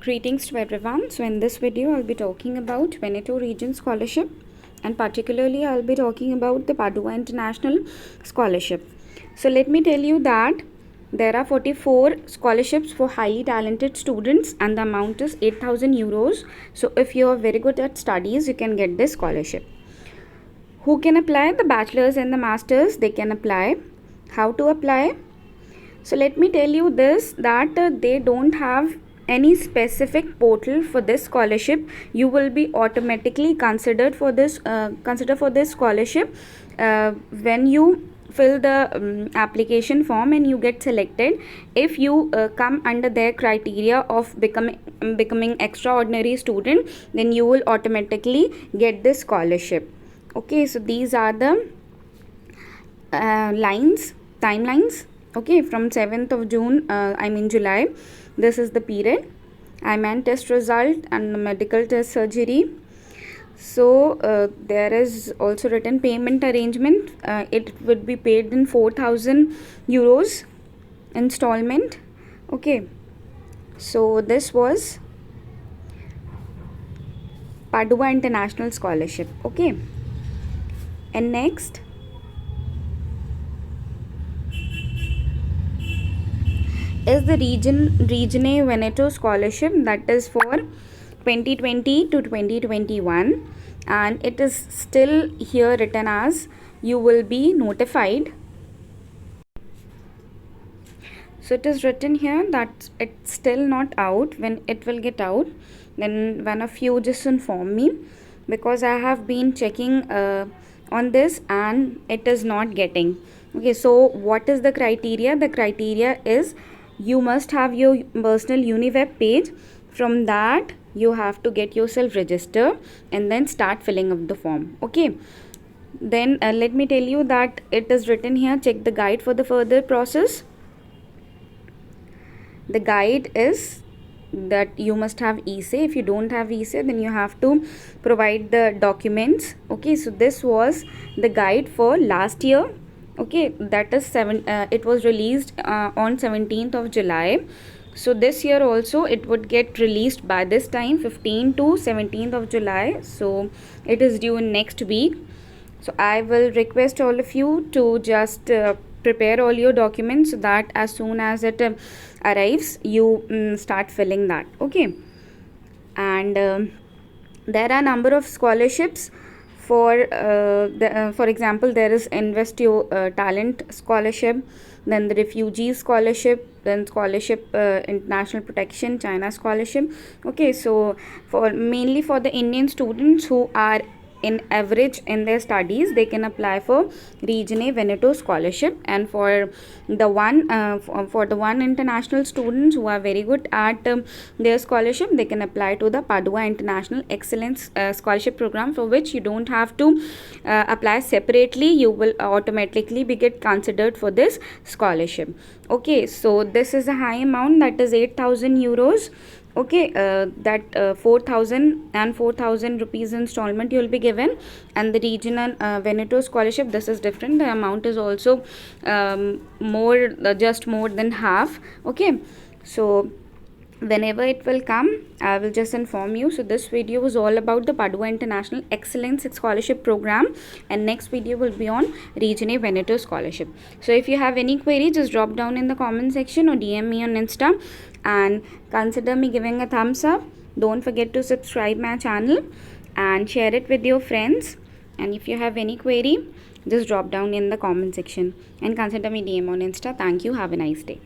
Greetings to everyone. So in this video I'll be talking about Veneto Region Scholarship, and particularly I'll be talking about the Padua International Scholarship. So let me tell you that there are 44 scholarships for highly talented students and the amount is 8,000 euros. So if you are very good at studies, you can get this scholarship. Who can apply? The bachelors and the masters, they can apply. How to apply? So let me tell you this, that they don't have any specific portal for this scholarship. You will be automatically considered for this scholarship when you fill the application form and you get selected. If you come under their criteria of becoming extraordinary student, then you will automatically get this scholarship. Okay, so these are the timelines. Okay, from 7th of June, July, this is the period. IMAN test result and the medical test surgery. So there is also written payment arrangement. It would be paid in 4,000 euros installment. Okay, so this was Padua International Scholarship. Okay, and next is the Regione Veneto Scholarship, that is for 2020 to 2021, and it is still here written as you will be notified. So it is written here that it's still not out. When it will get out, then one of you just inform me, because I have been checking on this and it is not getting. Okay, so what is the criteria? The criteria is you must have your personal UniWeb page. From that you have to get yourself registered and then start filling up the form. Okay, then let me tell you that it is written here, check the guide for the further process. The guide is that you must have ESE. If you don't have ESE, then you have to provide the documents. Okay, so this was the guide for last year. Okay, that is it was released on 17th of July. So this year also it would get released by this time, 15th to 17th of July. So it is due in next week. So I will request all of you to just prepare all your documents so that as soon as it arrives, you start filling that. Okay, and there are number of scholarships. For example, there is Invest Your Talent Scholarship, then the Refugee Scholarship, then Scholarship International Protection China Scholarship. Okay, so mainly for the Indian students who are in average in their studies, they can apply for Regione Veneto Scholarship, and for the one international students who are very good at their scholarship, they can apply to the Padua International Excellence Scholarship Program, for which you don't have to apply separately. You will automatically be get considered for this scholarship. Okay, so this is a high amount, that is 8,000 euros. Okay, that 4,000 and 4,000 rupees installment you will be given, and the Regional Veneto Scholarship, this is different. The amount is also just more than half. Okay, so whenever it will come, I will just inform you. So this video was all about the Padua International Excellence Scholarship Program, and next video will be on Regione Veneto Scholarship. So if you have any query, just drop down in the comment section or DM me on Insta, and consider me giving a thumbs up. Don't forget to subscribe my channel and share it with your friends. And if you have any query, just drop down in the comment section and consider me DM on Insta. Thank you. Have a nice day.